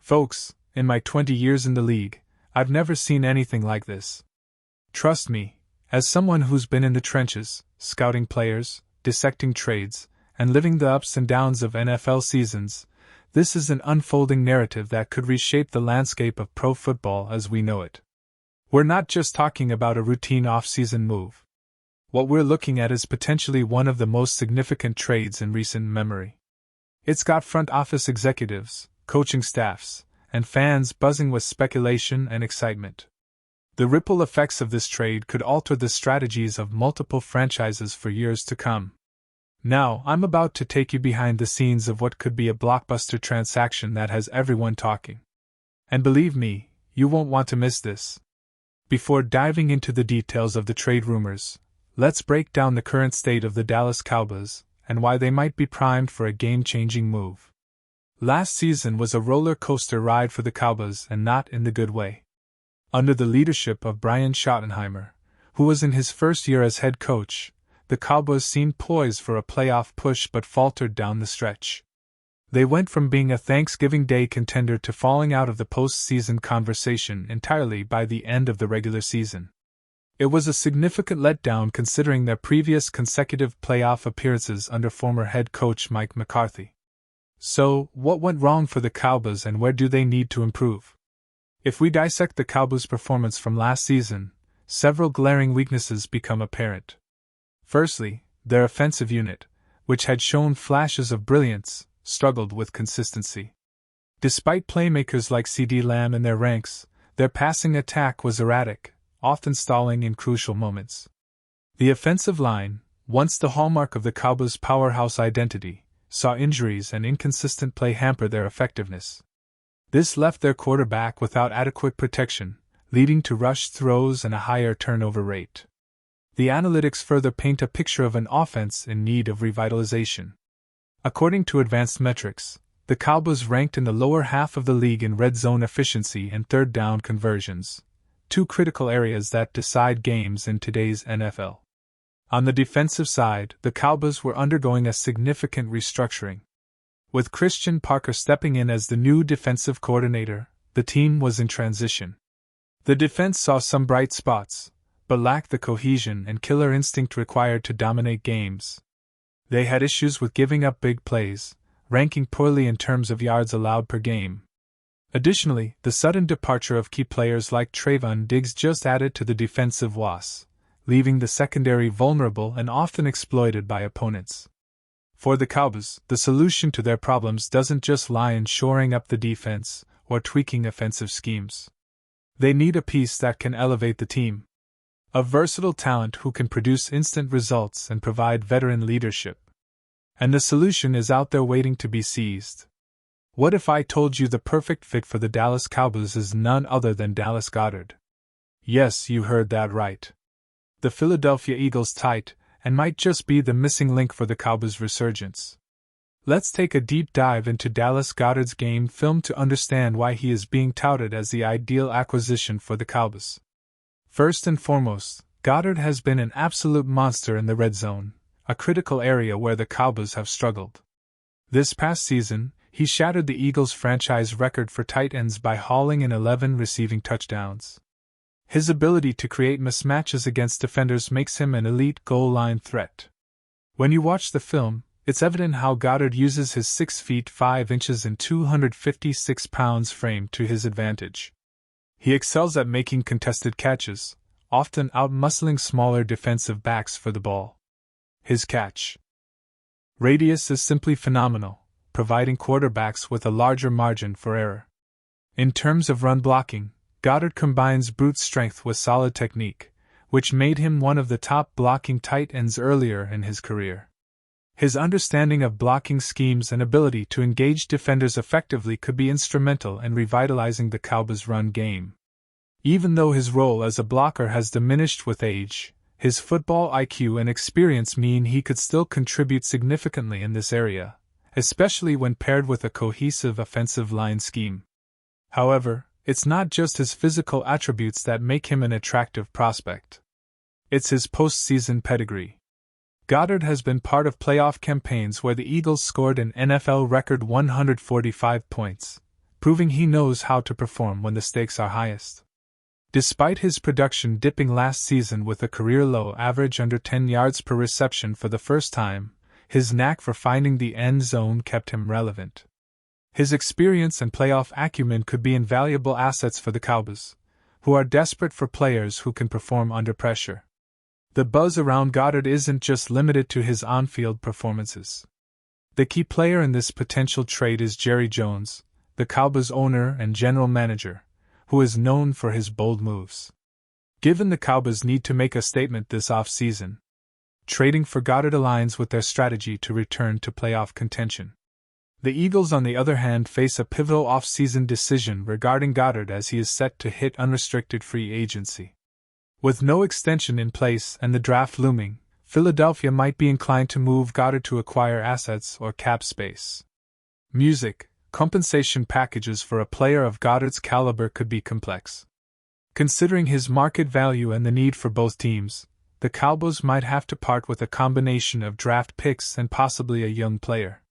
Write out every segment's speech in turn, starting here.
Folks, in my 20 years in the league, I've never seen anything like this. Trust me, as someone who's been in the trenches, scouting players, dissecting trades, and living the ups and downs of NFL seasons, this is an unfolding narrative that could reshape the landscape of pro football as we know it. We're not just talking about a routine off-season move. What we're looking at is potentially one of the most significant trades in recent memory. It's got front office executives, coaching staffs, and fans buzzing with speculation and excitement. The ripple effects of this trade could alter the strategies of multiple franchises for years to come. Now, I'm about to take you behind the scenes of what could be a blockbuster transaction that has everyone talking. And believe me, you won't want to miss this. Before diving into the details of the trade rumors, let's break down the current state of the Dallas Cowboys and why they might be primed for a game-changing move. Last season was a roller coaster ride for the Cowboys, and not in the good way. Under the leadership of Brian Schottenheimer, who was in his first year as head coach, the Cowboys seemed poised for a playoff push but faltered down the stretch. They went from being a Thanksgiving Day contender to falling out of the postseason conversation entirely by the end of the regular season. It was a significant letdown considering their previous consecutive playoff appearances under former head coach Mike McCarthy. So, what went wrong for the Cowboys and where do they need to improve? If we dissect the Cowboys' performance from last season, several glaring weaknesses become apparent. Firstly, their offensive unit, which had shown flashes of brilliance, struggled with consistency. Despite playmakers like CeeDee Lamb in their ranks, their passing attack was erratic, often stalling in crucial moments. The offensive line, once the hallmark of the Cowboys' powerhouse identity, saw injuries and inconsistent play hamper their effectiveness. This left their quarterback without adequate protection, leading to rushed throws and a higher turnover rate. The analytics further paint a picture of an offense in need of revitalization. According to advanced metrics, the Cowboys ranked in the lower half of the league in red zone efficiency and third down conversions, two critical areas that decide games in today's NFL. On the defensive side, the Cowboys were undergoing a significant restructuring. With Christian Parker stepping in as the new defensive coordinator, the team was in transition. The defense saw some bright spots, but lacked the cohesion and killer instinct required to dominate games. They had issues with giving up big plays, ranking poorly in terms of yards allowed per game. Additionally, the sudden departure of key players like Trayvon Diggs just added to the defensive loss, leaving the secondary vulnerable and often exploited by opponents. For the Cowboys, the solution to their problems doesn't just lie in shoring up the defense or tweaking offensive schemes. They need a piece that can elevate the team. A versatile talent who can produce instant results and provide veteran leadership. And the solution is out there waiting to be seized. What if I told you the perfect fit for the Dallas Cowboys is none other than Dallas Goedert? Yes, you heard that right. The Philadelphia Eagles tight, and might just be the missing link for the Cowboys' resurgence. Let's take a deep dive into Dallas Goedert's game film to understand why he is being touted as the ideal acquisition for the Cowboys. First and foremost, Goedert has been an absolute monster in the red zone, a critical area where the Cowboys have struggled. This past season, he shattered the Eagles' franchise record for tight ends by hauling in 11 receiving touchdowns. His ability to create mismatches against defenders makes him an elite goal line threat. When you watch the film, it's evident how Goedert uses his 6 feet 5 inches and 256 pounds frame to his advantage. He excels at making contested catches, often out-muscling smaller defensive backs for the ball. His catch radius is simply phenomenal, providing quarterbacks with a larger margin for error. In terms of run blocking, Goedert combines brute strength with solid technique, which made him one of the top blocking tight ends earlier in his career. His understanding of blocking schemes and ability to engage defenders effectively could be instrumental in revitalizing the Cowboys' run game. Even though his role as a blocker has diminished with age, his football IQ and experience mean he could still contribute significantly in this area, especially when paired with a cohesive offensive line scheme. However, it's not just his physical attributes that make him an attractive prospect. It's his postseason pedigree. Goedert has been part of playoff campaigns where the Eagles scored an NFL record 145 points, proving he knows how to perform when the stakes are highest. Despite his production dipping last season with a career-low average under 10 yards per reception for the first time, his knack for finding the end zone kept him relevant. His experience and playoff acumen could be invaluable assets for the Cowboys, who are desperate for players who can perform under pressure. The buzz around Goddard isn't just limited to his on-field performances. The key player in this potential trade is Jerry Jones, the Cowboys owner and general manager, who is known for his bold moves. Given the Cowboys need to make a statement this offseason, trading for Goddard aligns with their strategy to return to playoff contention. The Eagles, on the other hand, face a pivotal off-season decision regarding Goddard as he is set to hit unrestricted free agency. With no extension in place and the draft looming, Philadelphia might be inclined to move Goddard to acquire assets or cap space. Compensation packages for a player of Goddard's caliber could be complex. Considering his market value and the need for both teams, the Cowboys might have to part with a combination of draft picks and possibly a young player.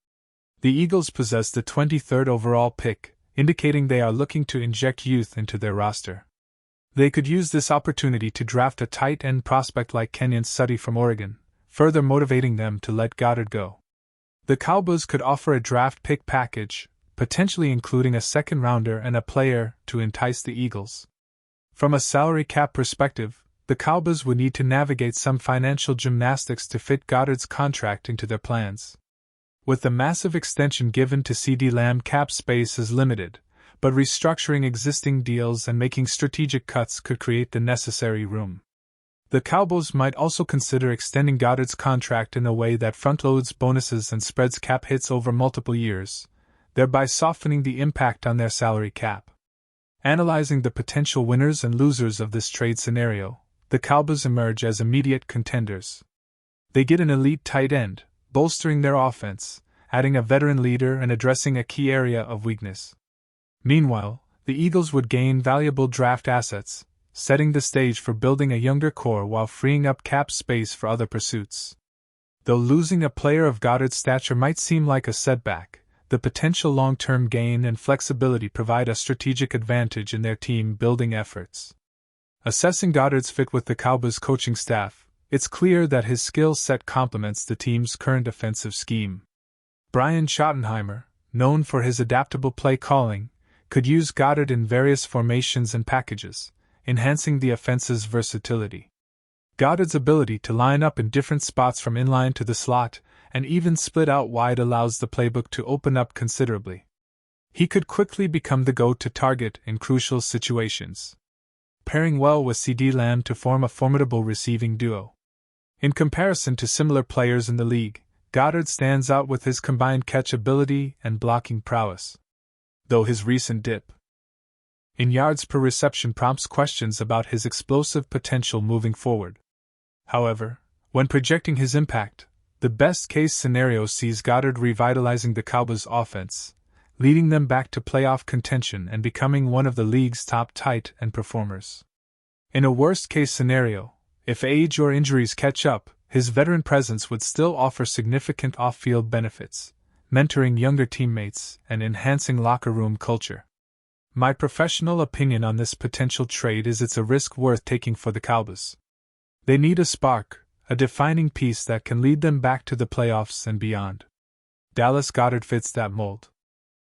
The Eagles possess the 23rd overall pick, indicating they are looking to inject youth into their roster. They could use this opportunity to draft a tight end prospect like Kenyon Sutty from Oregon, further motivating them to let Goddard go. The Cowboys could offer a draft pick package, potentially including a second-rounder and a player, to entice the Eagles. From a salary cap perspective, the Cowboys would need to navigate some financial gymnastics to fit Goddard's contract into their plans. With the massive extension given to CeeDee Lamb, cap space is limited, but restructuring existing deals and making strategic cuts could create the necessary room. The Cowboys might also consider extending Goddard's contract in a way that front-loads bonuses and spreads cap hits over multiple years, thereby softening the impact on their salary cap. Analyzing the potential winners and losers of this trade scenario, the Cowboys emerge as immediate contenders. They get an elite tight end, bolstering their offense, adding a veteran leader and addressing a key area of weakness. Meanwhile, the Eagles would gain valuable draft assets, setting the stage for building a younger core while freeing up cap space for other pursuits. Though losing a player of Goddard's stature might seem like a setback, the potential long-term gain and flexibility provide a strategic advantage in their team-building efforts. Assessing Goddard's fit with the Cowboys' coaching staff, it's clear that his skill set complements the team's current offensive scheme. Brian Schottenheimer, known for his adaptable play calling, could use Goddard in various formations and packages, enhancing the offense's versatility. Goddard's ability to line up in different spots from inline to the slot, and even split out wide allows the playbook to open up considerably. He could quickly become the go-to target in crucial situations, pairing well with CeeDee Lamb to form a formidable receiving duo. In comparison to similar players in the league, Goddard stands out with his combined catch ability and blocking prowess, though his recent dip in yards per reception prompts questions about his explosive potential moving forward. However, when projecting his impact, the best-case scenario sees Goddard revitalizing the Cowboys' offense, leading them back to playoff contention and becoming one of the league's top tight end performers. In a worst-case scenario, if age or injuries catch up, his veteran presence would still offer significant off-field benefits, mentoring younger teammates and enhancing locker room culture. My professional opinion on this potential trade is it's a risk worth taking for the Cowboys. They need a spark, a defining piece that can lead them back to the playoffs and beyond. Dallas Goedert fits that mold.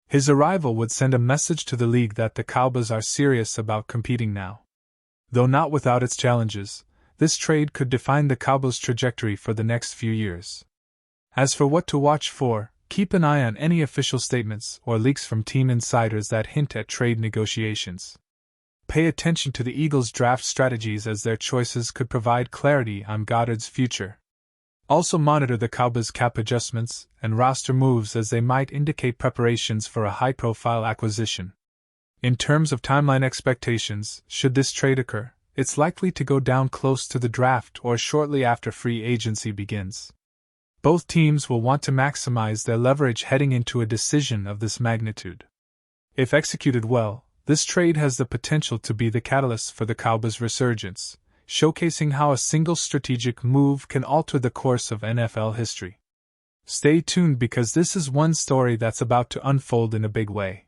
His arrival would send a message to the league that the Cowboys are serious about competing now. Though not without its challenges, this trade could define the Cowboys' trajectory for the next few years. As for what to watch for, keep an eye on any official statements or leaks from team insiders that hint at trade negotiations. Pay attention to the Eagles' draft strategies as their choices could provide clarity on Goddard's future. Also monitor the Cowboys' cap adjustments and roster moves as they might indicate preparations for a high-profile acquisition. In terms of timeline expectations, should this trade occur, it's likely to go down close to the draft or shortly after free agency begins. Both teams will want to maximize their leverage heading into a decision of this magnitude. If executed well, this trade has the potential to be the catalyst for the Cowboys' resurgence, showcasing how a single strategic move can alter the course of NFL history. Stay tuned because this is one story that's about to unfold in a big way.